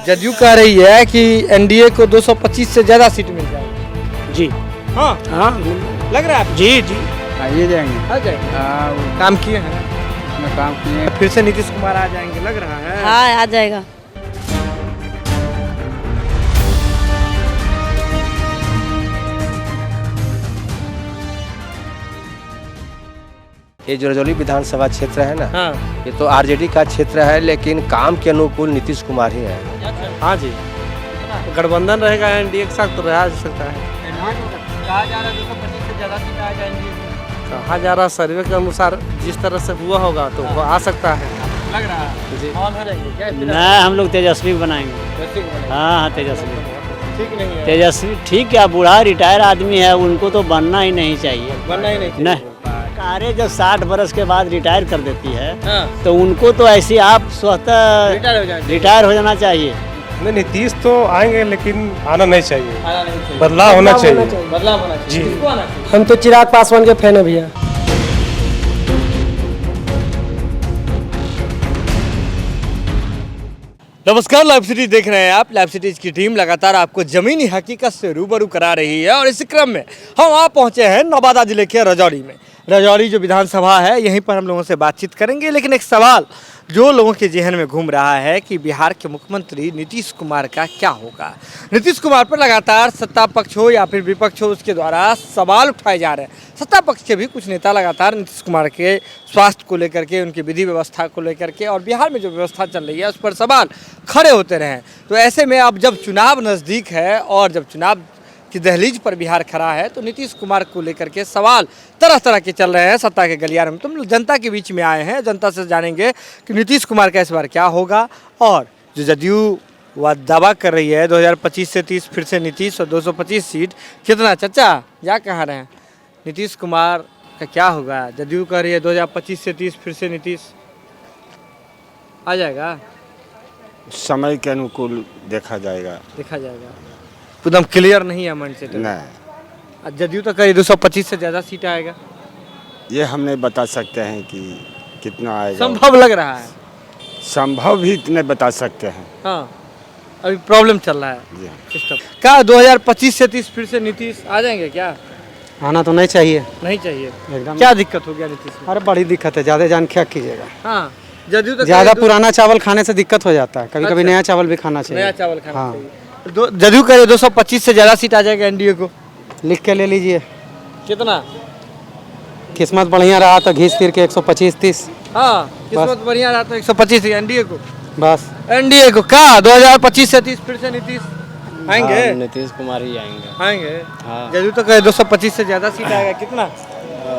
जदयू कह रही है कि एनडीए को 225 से ज्यादा सीट मिल जाएगी। जी हाँ हाँ लग रहा है जी जी आइए जाएंगे। आ जाएंगे। काम किए हैं, अपना काम किए। फिर से नीतीश कुमार आ जाएंगे लग रहा है। हाँ आ जाएगा। ये जो रजौली विधानसभा क्षेत्र है ना, हाँ ये तो आरजेडी का क्षेत्र है, लेकिन काम के अनुकूल नीतीश कुमार ही है। हाँ जी गठबंधन रहेगा एनडीए के साथ तो रहा जा सकता है। कहा जा रहा है 225 से ज्यादा सीट आ जाएंगी। कहा जा रहा सर्वे के अनुसार जिस तरह से हुआ होगा तो वो आ सकता है। लग रहा है जी कौन हो जाएंगे क्या? नहीं, हम लोग तेजस्वी बनाएंगे। कैसे बनेगा? हाँ हाँ तेजस्वी। ठीक नहीं है, तेजस्वी ठीक क्या, बूढ़ा रिटायर आदमी है, उनको तो बनना ही नहीं चाहिए। बनना ही नहीं चाहिए। नहीं, कारें जब 60 बरस के बाद रिटायर कर देती है हाँ तो उनको तो ऐसे आप स्वतः रिटायर हो जाएंगे। रिटायर हो जाना चाहिए। नहीं, नीतीश तो आएंगे लेकिन आना नहीं चाहिए, आना नहीं चाहिए। बदलाव होना चाहिए। बदलाव होना चाहिए। जी। किसको आना चाहिए? हम तो चिराग पासवान के फैन है भैया। नमस्कार, लाइव सिटी देख रहे हैं आप। लाइव सिटीज की टीम लगातार आपको जमीनी हकीकत से रूबरू करा रही है और इस क्रम में हम आ पहुंचे हैं नवादा जिले के रजौली में। रजौली जो विधानसभा है, यहीं पर हम लोगों से बातचीत करेंगे। लेकिन एक सवाल जो लोगों के जहन में घूम रहा है कि बिहार के मुख्यमंत्री नीतीश कुमार का क्या होगा। नीतीश कुमार पर लगातार सत्ता पक्ष हो या फिर विपक्ष हो, उसके द्वारा सवाल उठाए जा रहे हैं। सत्ता पक्ष के भी कुछ नेता लगातार नीतीश कुमार के स्वास्थ्य को लेकर के, उनकी विधि व्यवस्था को लेकर के और बिहार में जो व्यवस्था चल रही है उस पर सवाल खड़े होते रहे। तो ऐसे में अब जब चुनाव नज़दीक है और जब चुनाव की दहलीज पर बिहार खड़ा है तो नीतीश कुमार को लेकर के सवाल तरह तरह के चल रहे हैं सत्ता के गलियारे में। तुम लोग जनता के बीच में आए हैं, जनता से जानेंगे कि नीतीश कुमार का इस बार क्या होगा। और जो जदयू वह दावा कर रही है 2025 से 30 फिर से नीतीश और 225 सीट, कितना चाचा जा कहाँ रहे हैं? नीतीश कुमार का क्या होगा? जदयू कह रही है 2025 से 30 फिर से नीतीश आ जाएगा। समय के अनुकूल देखा जाएगा। देखा जाएगा, एकदम क्लियर नहीं है मन से तो। नहीं, जदयू तो कहीं 225 से ज़्यादा सीट आएगा, ये हम नहीं बता सकते हैं कि कितना आएगा। संभव लग रहा है। संभव भी नहीं बता सकते हैं। हाँ अभी प्रॉब्लम चल रहा है जी। सिस्टम का। 2025 से 30 फिर से नीतीश आ जाएंगे क्या? आना तो नहीं चाहिए नहीं चाहिए। एकदम। क्या दिक्कत हो गया नीतीश में? अरे बड़ी दिक्कत है, ज़्यादा जान क्या कीजिएगा। हाँ जदयू तो ज़्यादा कहीं पुराना चावल खाने से दिक्कत हो जाता है, कभी कभी अच्छा। नया चावल भी खाना चाहिए। नया चावल खाना हाँ। चाहिए। जदयू कह रहे 225 से ज़्यादा सीट आ जाएगा एनडीए को। लिख के ले लीजिए, कितना? किस्मत बढ़िया रहा तो घीस फिर के 125-30 हाँ किस्मत बढ़िया रहा तो 125 एनडीए को। बस। एनडीए को क्या 2025 से 30 फिर से नीतीश आएंगे? नीतीश कुमार ही आएंगे। आएंगे। हाँ। जदयू तो कहे 225 से ज़्यादा सीट आएगा, कितना?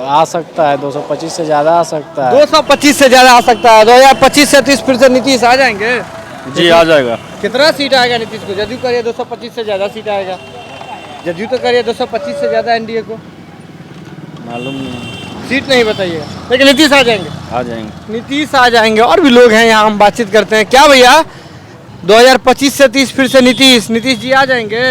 आ सकता है 225 से ज़्यादा आ सकता 225 से ज़्यादा आ सकता है। 2025 से 30 फिर से नीतीश आ जाएंगे। जी आ जाएगा। कितना सीट आएगा नीतीश को? जदयू करिए 225 से ज़्यादा सीट आएगा। जदयू तो करिए 225 से ज़्यादा एनडीए को। मालूम नहीं। सीट नहीं बताइए, लेकिन नीतीश आ जाएंगे। आ जाएंगे। नीतीश आ जाएंगे। और भी लोग हैं यहाँ, हम बातचीत करते हैं। क्या भैया 2025 से 30 फिर से नीतीश जी आ जाएंगे?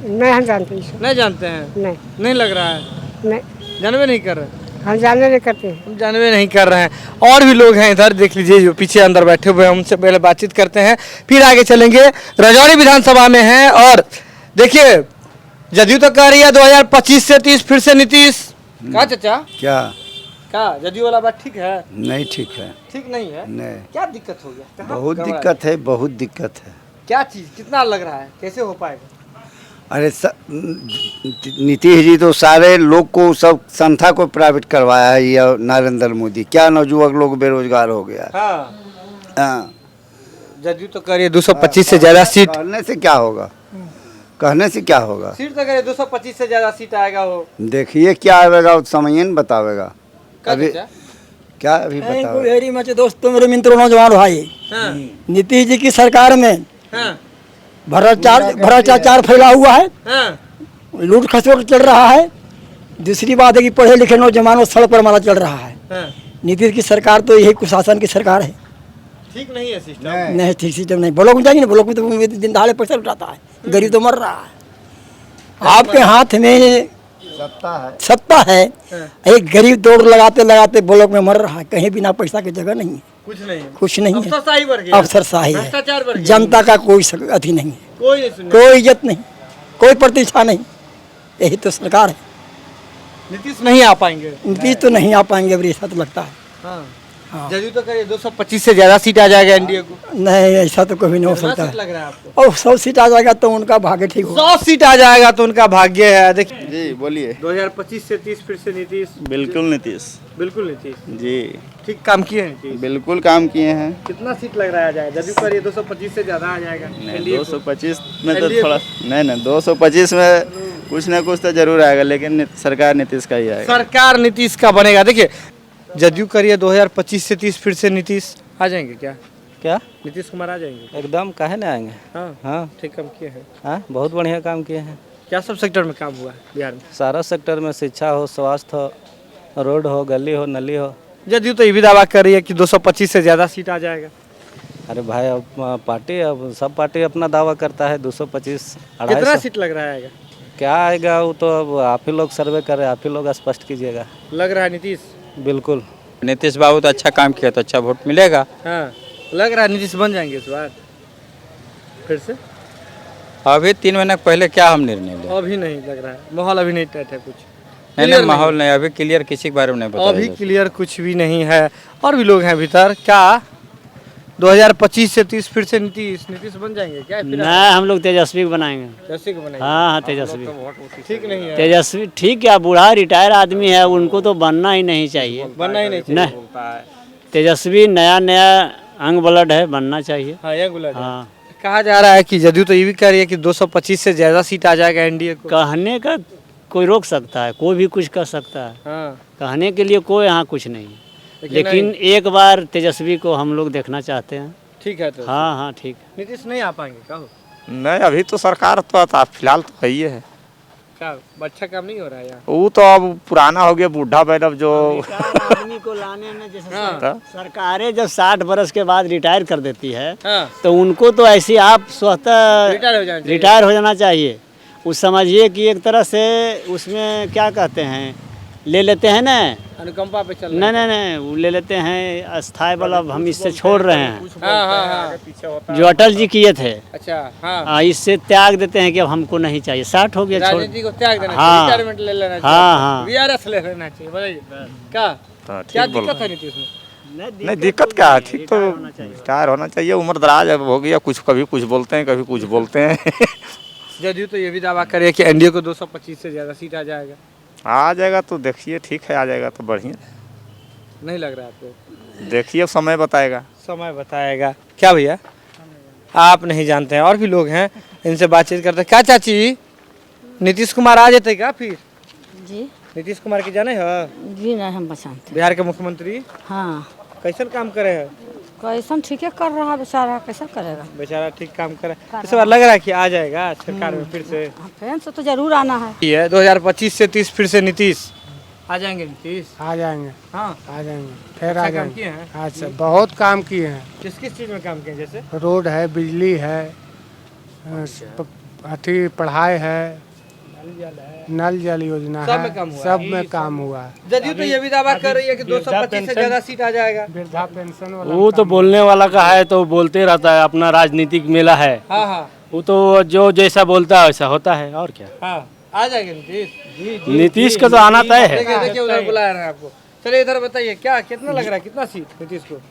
नहीं हम जानते हैं। नहीं जानते हैं? नहीं नहीं लग रहा है, नहीं जानवे नहीं कर रहे। हम जानने नहीं करते हैं। हम जानवे नहीं कर रहे हैं। और भी लोग हैं इधर, देख लीजिए जो पीछे अंदर बैठे हुए हैं, उनसे पहले बातचीत करते हैं फिर आगे चलेंगे। रजौली विधानसभा में हैं और देखिए जदयू तो कह रही है 2025 से 30 फिर से नीतीश। क्या चाचा क्या जदयू वाला बात ठीक है? नहीं ठीक है। ठीक नहीं है? नहीं, क्या दिक्कत हो गया? कहाँ बहुत गड़बड़ है? दिक्कत है, बहुत दिक्कत है। क्या चीज, कितना लग रहा है, कैसे हो पाएगा? अरे नीतीश जी तो सारे लोग को, सब संस्था को प्राइवेट करवाया है। ये नरेंद्र मोदी, क्या नौजुवक लोग बेरोजगार हो गया। हाँ। जदयू तो कह रही है 225 से ज्यादा सीट। कहने से क्या होगा, कहने से क्या होगा? सीट तो कह रही है 225 से ज्यादा सीट आएगा। हो देखिए क्या आएगा, वो समय न बतावेगा। अभी क्या अभी बताओ मचे दोस्तों, मेरे मित्रों, नौजवान भाई, नीतीश जी की सरकार में भ्रष्टाचार फैला हुआ है, लूट खसोट चल रहा है। दूसरी बात है कि पढ़े लिखे नौजवानों सड़क पर मारा चल रहा है। नीतीश की सरकार तो यही कुशासन की सरकार है। ठीक नहीं है सिस्टम। नहीं ठीक सिस्टम नहीं। ब्लॉक में जाइए ना, ब्लॉक में तो दिन दहाड़े पैसा उठाता है, गरीब तो मर रहा है। आपके हाथ में सत्ता है। एक गरीब दौड़ लगाते लगाते ब्लॉक में मर रहा है, कहीं बिना पैसा की जगह नहीं है, कुछ नहीं है। कुछ नहीं है, अफसरशाही बढ़ गया, अफसरशाही है, भ्रष्टाचार बढ़ गया, जनता का कोई अति नहीं है, कोई नहीं सुन कोई इज्जत नहीं, कोई प्रतिष्ठा नहीं। यही तो सरकार है। नीतीश नहीं आ पाएंगे। नीतीश तो नहीं आ पाएंगे, अब ऐसा तो लगता है। हाँ। जदयू तो करिए 225 से ज्यादा सीट आ जाएगा एनडीए को। नहीं, ऐसा तो कभी नहीं हो कितना सकता सीट है। लग रहा है आपको? और 100 सीट आ जाएगा तो उनका भाग्य ठीक होगा। 100 सीट आ जाएगा तो उनका भाग्य है। देखिए जी बोलिए। 2025 से 30 फिर से नीतीश। बिल्कुल नीतीश बिल्कुल नीतीश जी ठीक काम किए हैं नीतीश। बिल्कुल काम किए हैं। कितना सीट लग रहा है आ जाएगा? जदयू करिए 225 से ज्यादा आ जाएगा एनडीए को। 225 में तो NDA थोड़ा नहीं 225 में कुछ ना कुछ तो जरूर आएगा, लेकिन सरकार नीतीश का ही आएगा। सरकार नीतीश का बनेगा। देखिए जदयू करिए 2025 से 30 फिर से नीतीश आ जाएंगे क्या? क्या नीतीश कुमार आ जाएंगे? एकदम काहे ना आएंगे। हाँ हाँ ठीक काम किए हैं। हाँ बहुत बढ़िया काम किए हैं। क्या सब सेक्टर में काम हुआ है बिहार में? सारा सेक्टर में, शिक्षा हो, स्वास्थ्य हो, रोड हो, गली हो, नली हो। जदयू तो ये भी दावा कर रही है कि 225 से ज्यादा सीट आ जाएगा। अरे भाई अब पार्टी, अब सब पार्टी अपना दावा करता है 225 कितना 250। सीट लग रहा है? क्या आएगा वो तो अब आप ही लोग सर्वे कर रहे हैं, आप ही लोग स्पष्ट कीजिएगा। लग रहा है नीतीश। बिल्कुल। नीतीश बाबू तो अच्छा काम किया तो अच्छा वोट मिलेगा। हाँ लग रहा है नीतीश बन जाएंगे इस बार फिर से। अभी 3 महीने पहले क्या हम निर्णय लिया? अभी नहीं लग रहा है, माहौल अभी नहीं टाइट है कुछ। नहीं माहौल नहीं, अभी क्लियर किसी के बारे में नहीं पता। अभी क्लियर कुछ भी नहीं है। और भी लोग हैं भीतर। क्या 2025 से 30 फिर से नीतीश बन जाएंगे क्या? फिर नहीं, हम लोग तेजस्वी को बनाएंगे। जैसे कि बनाएंगे। हाँ हाँ, तेजस्वी ठीक नहीं है। तेजस्वी ठीक है, बूढ़ा रिटायर आदमी है, उनको तो बनना ही नहीं चाहिए। बनना ही नहीं चाहिए नहीं। बोलता है। तेजस्वी नया अंग ब्लड है, बनना चाहिए। हाँ ये गुलाब। हाँ, कहा जा रहा है कि जदयू तो ये भी कह रही है कि 225 से ज्यादा सीट आ जाएगा एनडीए को। कहने का कोई रोक सकता है, कोई भी कुछ कर सकता है। हाँ कहने के लिए कोई यहाँ कुछ नहीं है। लेकिन एक बार तेजस्वी को हम लोग देखना चाहते हैं। ठीक है तो। हाँ हाँ ठीक। नीतीश नहीं आ पाएंगे कहो? नहीं अभी तो सरकार तो फिलहाल तो है ही है। क्या अच्छा काम नहीं हो रहा है यहाँ? वो तो अब पुराना हो गया, बूढ़ा बैल जो आदमी को लाने में जैसे सरकारें जब 60 बरस के बाद रिटायर कर देती है, हाँ तो उनको तो ऐसे आप स्वतः रिटायर हो जाना चाहिए। रिटायर हो जाना चाहिए। उस समझिए कि एक तरह से उसमें क्या कहते हैं, ले लेते हैं ना, अनुकंपा पे चल नहीं नहीं नहीं, वो ले लेते हैं अस्थाई वाला, हम इससे छोड़ रहे हैं हाँ हाँ हाँ। जो अटल जी किए थे। अच्छा हाँ। इससे त्याग देते हैं कि अब हमको नहीं चाहिए, 60 हो गया, छोड़। राजनीति को त्याग देना हाँ। चाहिए, रिटायरमेंट ले लेना चाहिए। हाँ हाँ, वीआरएस ले लेना चाहिए। बताइए क्या दिक्कत है नीतीश में? नहीं दिक्कत क्या है, ठीक तो रिटायर होना चाहिए। उम्र दराज अब हो गया, कुछ कभी कुछ बोलते हैं, कभी कुछ बोलते हैं। जदयू तो ये भी दावा करे कि एनडीए को 225 से ज्यादा सीट आ जाएगा। आ जाएगा तो देखिए, ठीक है, आ जाएगा तो बढ़िया। नहीं लग रहा है आपको? देखिए समय बताएगा। समय बताएगा। क्या भैया आप नहीं जानते हैं, और भी लोग हैं, इनसे बातचीत करते हैं। क्या चाची नीतीश कुमार आ जाते क्या फिर? जी नीतीश कुमार की जाने हो? जी नहीं हम पहचानते। बिहार के मुख्यमंत्री हाँ कैसन काम करे है? कैसन ठीक है कर रहा बेचारा, कैसा करेगा? बेचारा ठीक काम करे। इस बार लग रहा है कि आ जाएगा सरकार में फिर से। फैन से तो जरूर आना है। ये 2025 से 30 फिर से नीतीश आ जाएंगे। नीतीश आ जाएंगे, हाँ आ जाएंगे, फिर आ अच्छा काम जाएंगे। किए हैं? अच्छा बहुत काम किए हैं। किस किस चीज में काम किए? जैसे रोड है, बिजली है, अथी पढ़ाई है, नल जल योजना सब है, में काम हुआ सब है। में काम हुआ है। जदयू तो ये भी दावा कर रही है कि 225 से ज्यादा सीट आ जाएगा। वृद्धा पेंशन वाला वो तो बोलने वाला का है तो बोलते रहता है, अपना राजनीतिक मेला है। हाँ हाँ वो तो जो जैसा बोलता है वैसा होता है, और क्या। हाँ आ जाएंगे नीतीश। नीतीश का तो आना तय है। देखिए देखिए उधर बुला रहे हैं आपको। चलिए इधर बताइए क्या कितना लग रहा है, कितना सीट नीतीश को?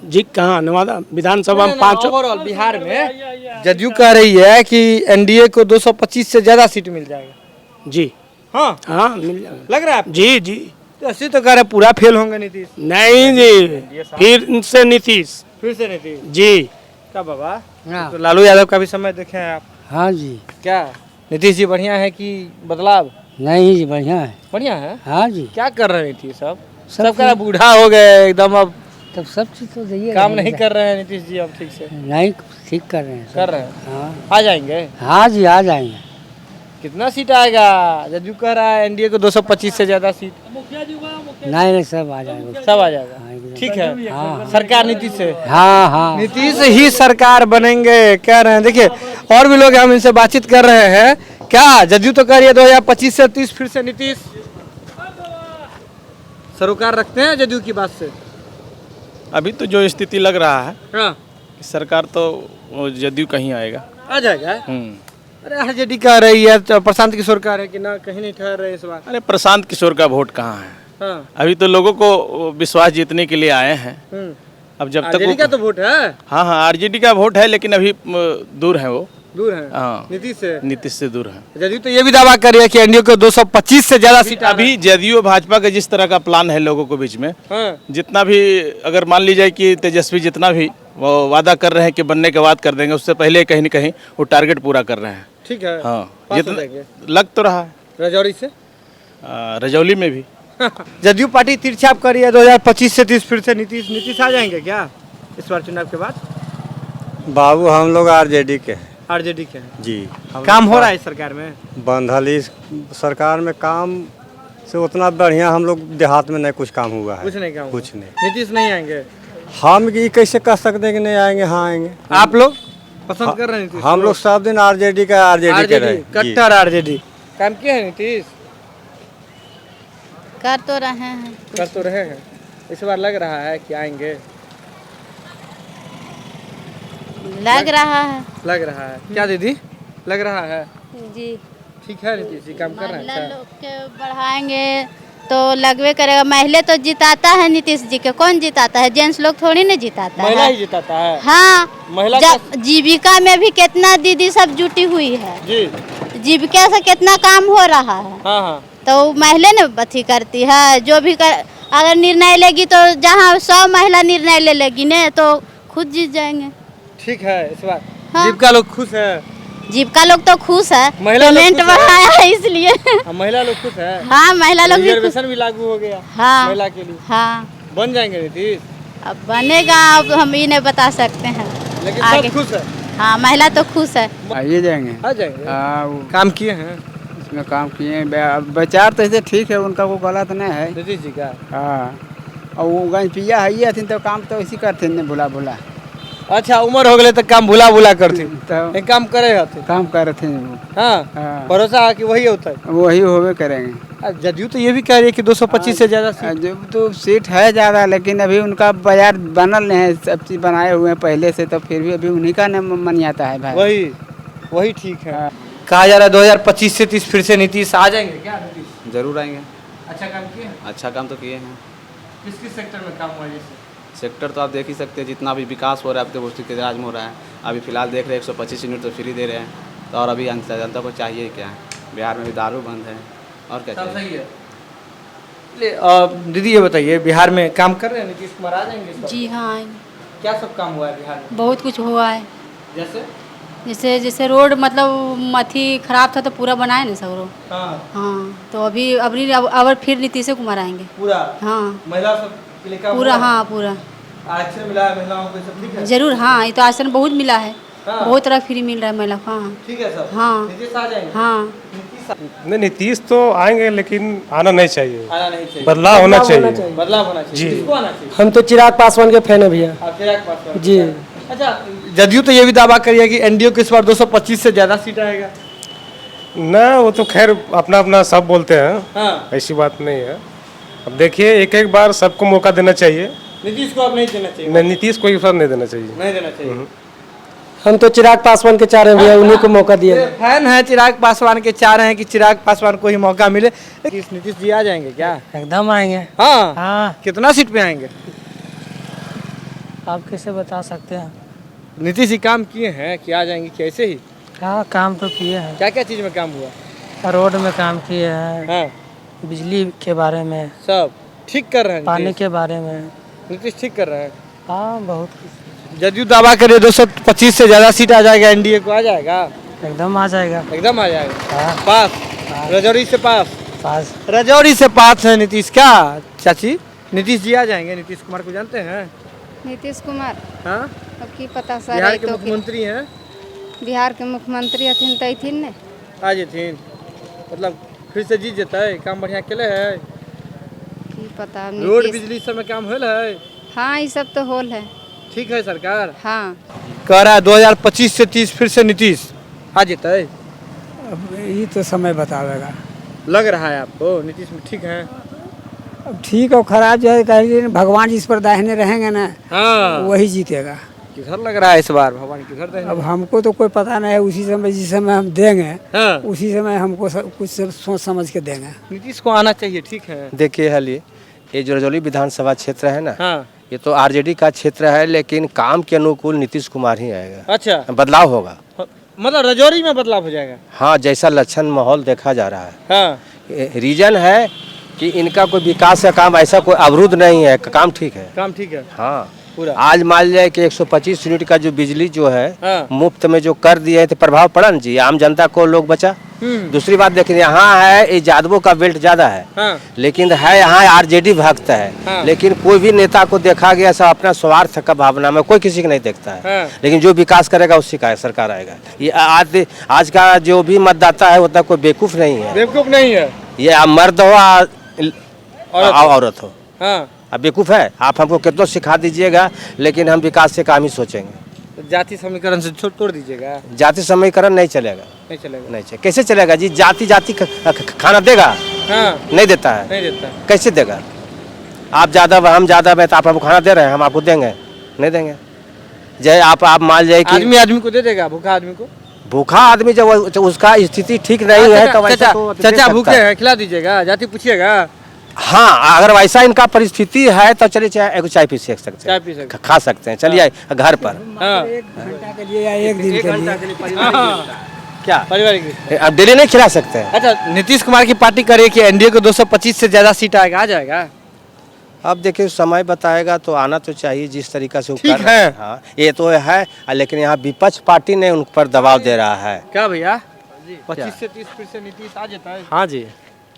जी कहाँ नवादा विधानसभा में 5। ओवरऑल बिहार में जदयू कह रही है कि एनडीए को 225 से ज्यादा सीट मिल जाएगा। जी हाँ हाँ मिल जाएगा। लग रहा है आपको? जी जी तो ऐसे तो कह रहे पूरा फेल होंगे नीतीश। नहीं जी, फिर से नीतीश। फिर से नीतीश जी। क्या बाबा? तो लालू यादव का भी समय देखे हैं आप? हाँ जी। क्या नीतीश जी बढ़िया है कि बदलाव? नहीं जी, बढ़िया है। बढ़िया है। हाँ जी। क्या कर रहे हैं नीतीश? सब कह रहा बूढ़ा हो गए एकदम, अब तब सब चीज तो चाहिए। काम नहीं कर रहे हैं नीतीश जी अब ठीक से। नहीं, ठीक कर रहे हैं। कर रहे हैं। हाँ आ जाएंगे। हाँ जी, आ जाएंगे। कितना सीट आएगा? जदयू कह रहा है एनडीए को 225 से ज्यादा सीट। नहीं सब आ जाएंगे। सब आ जाएगा। ठीक है। हाँ सरकार नीतीश से। हाँ हाँ। नीतीश ही सरकार बनेंगे कह रहे हैं। देखिए और भी लोग हम इनसे बातचीत कर रहे हैं क्या जदयू तो कह रही है 2025 से 30 फिर से नीतीश, सरोकार रखते हैं जदयू की बात से? अभी तो जो स्थिति लग रहा है हाँ सरकार तो जदयू कहीं आएगा। आ जाएगा। अरे आरजेडी कह रही है तो प्रशांत किशोर कह रहे हैं कि ना कहीं नहीं ठहर रहे इस बार। अरे प्रशांत किशोर का वोट कहाँ है? हाँ। अभी तो लोगों को विश्वास जीतने के लिए आए हैं। अब जब तक आरजेडी का तो वोट है। हाँ हाँ आरजेडी का वोट है, लेकिन अभी दूर है वो। दूर है हाँ नीतीश से दूर है। जदयू तो ये भी दावा कर रही है कि एनडीए को 225 से ज्यादा सीट अभी जदयू और भाजपा का जिस तरह का प्लान है लोगों को बीच में, हाँ। जितना भी अगर मान लीजिए कि तेजस्वी जितना भी वो वादा कर रहे हैं कि बनने के बाद कर देंगे, उससे पहले कहीं न कहीं वो टारगेट पूरा कर रहे हैं। ठीक है। हाँ पास हो जितना जाएंगे। लग तो रहा है रजौरी से रजौली में भी। जदयू पार्टी तिरछाप कर रही है 2025 से 30 फिर से नीतीश आ जाएंगे क्या इस बार चुनाव के बाद? बाबू हम लोग आरजेडी के हैं। आरजेडी के हैं जी। काम हो रहा है सरकार में? बंधली सरकार में काम से उतना बढ़िया हम लोग देहात में नहीं कुछ काम हुआ है। कुछ नहीं काम, कुछ नहीं। नीतीश नहीं आएंगे? हम ये कैसे कह सकते हैं कि नहीं आएंगे? हाँ आएंगे। आप लोग पसंद कर रहे हैं नीतीश? हम लोग सब दिन आरजेडी के रहे। कट्टर आरजेडी। काम किया है नीतीश? कर तो रहे हैं। इस बार लग रहा है कि आएंगे? लग रहा है। क्या दीदी लग रहा है? जी ठीक है नीतीश जी काम कर रहे हैं। महिला लोग के बढ़ाएंगे तो लगवे करेगा। महिला तो जिताता है नीतीश जी के, कौन जिताता है? जेंट्स लोग थोड़ी ना जिताता महिला है। ही जिताता है। हाँ महिला जीविका में भी कितना दीदी सब जुटी हुई है। जी। जीविका से कितना काम हो रहा है। हाँ। तो महिला ने अथी करती है जो भी अगर निर्णय लेगी तो जहाँ 100 महिला निर्णय ले लेगी ने तो खुद जीत जाएंगे। ठीक है इस बार हाँ। जीविका लोग खुश है? जीविका लोग तो खुश है, महिला लोग पेमेंट खुश है? बढ़ाया है इसलिए। महिला लोग खुश है? हाँ महिला लोग भी खुश। रिजर्वेशन भी लागू हो गया हाँ महिला के लिए। हाँ बन जाएंगे नीतीश? अब बनेगा, अब हम ये नहीं बता सकते हैं। लेकिन आगे सब खुश है? हाँ महिला तो खुश है। आइए जाएंगे। आ जाएंगे। हाँ काम किए हैं उसमें काम किए हैं। विचार तो ऐसे ठीक है उनका, वो गलत नहीं है। नीतीश जी का? हाँ और वो गंजपिया है ये थी तो काम तो इसी करते हैं भुला भुला। अच्छा उम्र हो गए तो काम भुला करती तो एक काम करे हथे। काम कर रहे थे वो। हाँ हाँ। भरोसा है कि वही होता है? वही होवे करेंगे। जदयू तो ये भी कह रही है कि 225 से ज्यादा सीट। जो तो सीट है ज़्यादा, लेकिन अभी उनका बाजार बनल नहीं है, सब चीज़ बनाए हुए हैं पहले से, तो फिर भी अभी उन्हीं का मन आता है भाई। वही ठीक है। कहा जा रहा है 2025 से 30 फिर से नीतीश आ जाएंगे क्या? नीतीश जरूर आएंगे। अच्छा काम किए हैं? अच्छा काम तो किए हैं। किस सेक्टर में काम हुआ जैसे? सेक्टर तो आप देख ही सकते हैं, जितना भी विकास हो रहा है आपके बस्ती के राज में हो रहा है। अभी फिलहाल देख रहे हैं 125 यूनिट तो फ्री दे रहे हैं, तो और अभी जनता को चाहिए क्या? बिहार में भी दारू बंद है और क्या सब चाहिए? सही है। दीदी ये बताइए बिहार में काम कर रहे हैं नीतीश कुमार आ जाएंगे इस बार? जी हाँ आएंगे। क्या सब काम हुआ है बिहार में? बहुत कुछ हुआ है। जैसे जैसे रोड मतलब अथी खराब था तो पूरा बनाए ना सब रोड। हाँ हाँ तो अभी फिर नीतीश कुमार आएंगे। पूरा हाँ महिला सब के लिए काम पूरा। हुआ? हाँ पूरा आरक्षण मिला है महिलाओं को सब ठीक है? जरूर। हाँ ये तो आसन बहुत मिला है। हाँ। बहुत तरह फ्री मिल रहा है महिला को। हाँ ठीक है सब। हाँ। नीतीश आ जाएंगे? हाँ नहीं नीतीश तो आएंगे लेकिन आना नहीं चाहिए। आना नहीं चाहिए। बदलाव होना चाहिए। बदलाव होना चाहिए। जी। किसको आना चाहिए? हम तो चिराग पासवान के फैन है भैया। आप चिराग पासवान जी। अच्छा जदयू तो ये भी दावा करिए कि एनडीए को इस बार 225 से ज्यादा सीट आएगा। ना वो तो खैर अपना अपना सब बोलते हैं, हाँ ऐसी बात नहीं है। अब देखिए एक बार सबको मौका देना चाहिए। नीतीश को अब नहीं देना चाहिए? नहीं नीतीश को इस बार नहीं देना चाहिए। नहीं देना चाहिए। हम तो चिराग पासवान के चाह रहे हैं भैया, उन्हीं को मौका दिए। फैन है चिराग पासवान के, चाह रहे हैं कि चिराग पासवान को ही मौका मिले। नीतीश जी आ जाएंगे क्या? एकदम आएंगे। हाँ हाँ कितना सीट पे आएंगे? आप कैसे बता सकते हैं? नीतीश जी काम किए हैं कि आ जाएंगे कि ऐसे ही? हाँ काम तो किए हैं। क्या क्या चीज में काम हुआ? रोड में काम किए हैं, हाँ बिजली के बारे में, सब ठीक कर रहे हैं। पानी के बारे में। नीतीश ठीक कर रहे हैं। हाँ बहुत कुछ। जदयू दावा करे 225 से ज्यादा सीट आ जाएगा, एनडीए को आ जाएगा? एकदम आ जाएगा। एकदम आ जाएगा। हाँ पास रजौरी से पास। रजौरी से पास है नीतीश। क्या चाची नीतीश जी आ जाएंगे? नीतीश कुमार को जानते हैं? नीतीश कुमार हाँ अब की पता सर। बिहार के मुख्यमंत्री हैं। बिहार के मुख्यमंत्री हथिन तो अथिन ने आ जेथिन मतलब फिर से जीत जेतै? काम बढ़िया केले है? की पता। रोड बिजली सब में काम होल है? हाँ ये सब तो होल है। ठीक है सरकार। हाँ कह रहा है 2025 से 30 फिर से नीतीश आ जेतै? अब ये तो समय बतावेगा। लग रहा है आपको नीतीश में ठीक है? अब ठीक और खराब जो है कहीं भगवान जिस पर दाहिने रहेंगे ना हाँ, वही जीतेगा। किधर लग रहा है इस बार भगवान किधर देंगे? अब हमको तो कोई पता नहीं है, उसी समय जिस समय हम देंगे हाँ, उसी समय हमको कुछ सोच समझ के देंगे। नीतीश को आना चाहिए, ठीक है? देखिए हाल ये जो रजौली विधानसभा क्षेत्र है ना, हाँ, ये तो आरजेडी का क्षेत्र है, लेकिन काम के अनुकूल नीतीश कुमार ही आएगा। अच्छा, बदलाव होगा। मतलब रजौरी में बदलाव हो जाएगा? हाँ, जैसा लक्षण माहौल देखा जा रहा है। हाँ, रीजन है कि इनका कोई विकास का काम ऐसा कोई अवरुद्ध नहीं है, काम ठीक है। काम ठीक है हाँ, पूरा। आज मान लिया कि 125 यूनिट का जो बिजली जो है हाँ, मुफ्त में जो कर दिए तो प्रभाव पड़ा ना जी, आम जनता को लोग बचा। दूसरी बात देखिए, यहाँ है ये यादवों का बेल्ट ज्यादा है, हाँ, लेकिन है यहाँ आरजेडी भक्त है। हाँ, लेकिन कोई भी नेता को देखा गया सब अपना स्वार्थ का भावना में, कोई किसी को नहीं देखता है। हाँ, लेकिन जो विकास करेगा उसी का सरकार आएगा। ये आज का जो भी मतदाता है उतना कोई बेवकूफ नहीं है। बेवकूफ नहीं है ये मर्द हो औरत हो, हाँ, अब बेवकूफ है। आप हमको कितना सिखा दीजिएगा, लेकिन हम विकास से काम ही सोचेंगे। तो जाति समीकरण से तोड़ दीजिएगा? जाति समीकरण नहीं चलेगा, नहीं चलेगा। नहीं चलेगा। कैसे चलेगा जी? जाति खाना देगा? हाँ, नहीं देता है। नहीं देता। कैसे देगा? आप ज़्यादा हम ज़्यादा में, तो आप हमको खाना दे रहे हैं, हम आपको देंगे? नहीं देंगे। जय आप मान जाए कि आदमी को दे देगा, भूखा आदमी को? भूखा आदमी जब उसका स्थिति ठीक नहीं है तो चाचा भूखे हैं, खिला दीजिएगा? जाति पूछिएगा? हाँ, अगर वैसा इनका परिस्थिति है तो चलिए चाय पी सकते हैं, चाय पी सकते हैं, खा सकते हैं, चलिए घर पर। हाँ, 1 घंटा के लिए या 1 दिन के लिए क्या पारिवारिक? अब डेली नहीं खिला सकते हैं। अच्छा, नीतीश कुमार की पार्टी करे कि एनडीए को 225 से ज्यादा सीट आएगा, आ जाएगा? अब देखिए समय बताएगा, तो आना तो चाहिए जिस तरीका से वो ठीक कर रहे है। हैं। हाँ, ये तो है, लेकिन यहाँ विपक्ष पार्टी ने उन पर दबाव दे रहा है। क्या भैया 25 से 30 फिर से नीतीश आ जाता है? हाँ जी,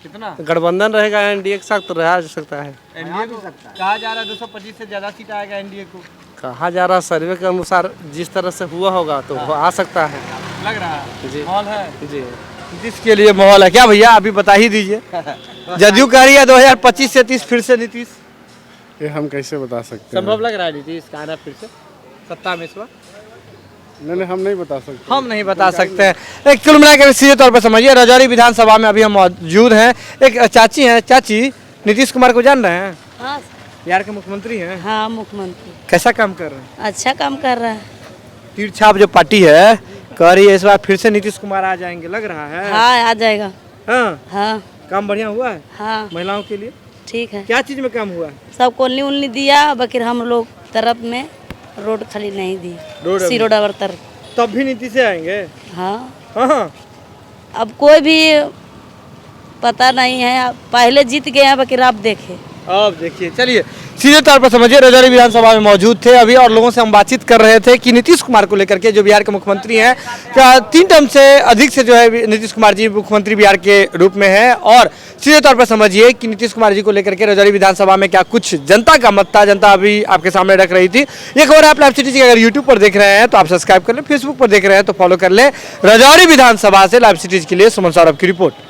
कितना गठबंधन रहेगा एनडीए के साथ तो रहा जा सकता है। एनडीए को कहा जा रहा है 225 से ज्यादा सीट आएगा एनडीए को, कहा जा रहा सर्वे के अनुसार जिस तरह से हुआ होगा तो वो आ सकता है। लग रहा है जी, माहौल है जी। नीतीश के लिए माहौल है क्या भैया? अभी बता ही दीजिए। जदयू कह रही है 2025 से 30 फिर से नीतीश, ये हम कैसे बता सकते हैं? संभव लग रहा है नीतीश का आना फिर से सत्ता में इस बार? नहीं, हम नहीं बता सकते। हम नहीं बता सकते हैं। एक कुल मिलाकर सीधे तौर पर समझिए, रजौरी विधानसभा में अभी हम मौजूद हैं। एक चाची हैं, चाची नीतीश कुमार को जान रहे हैं? हाँ, बिहार के मुख्यमंत्री हैं। हाँ मुख्यमंत्री कैसा काम कर रहे हैं? अच्छा काम कर रहा है। तीर छाप जो पार्टी है कह रही है इस बार फिर से नीतीश कुमार आ जाएंगे, लग रहा है? हाँ, आ जाएगा। हाँ, हाँ, काम बढ़िया हुआ है हाँ, महिलाओं के लिए? ठीक है। क्या चीज में काम हुआ है? सब कोलनी उलनी दिया, बकिर हम लोग तरफ में रोड खाली नहीं दी, रोड सीरो डाबर तरफ। तब भी नीतीश से आएंगे? हाँ, हाँ, अब कोई भी पता नहीं है, पहले जीत गए हैं, बकिर आप देखे। अब देखिए, चलिए सीधे तौर पर समझिए, रजौरी विधानसभा में मौजूद थे अभी और लोगों से हम बातचीत कर रहे थे कि नीतीश कुमार को लेकर के, जो बिहार के मुख्यमंत्री हैं, क्या 3 टर्म से अधिक से जो है नीतीश कुमार जी मुख्यमंत्री बिहार के रूप में है। और सीधे तौर पर समझिए कि नीतीश कुमार जी को लेकर के रजौरी विधानसभा में क्या कुछ जनता का मत था, जनता अभी आपके सामने रख रही थी। ये खबर आप लाइव सिटी की अगर यूट्यूब पर देख रहे हैं तो आप सब्सक्राइब कर लें, फेसबुक पर देख रहे हैं तो फॉलो कर लें। रजौरी विधानसभा से लाइव सिटीज के लिए सुमन सौरभ की रिपोर्ट।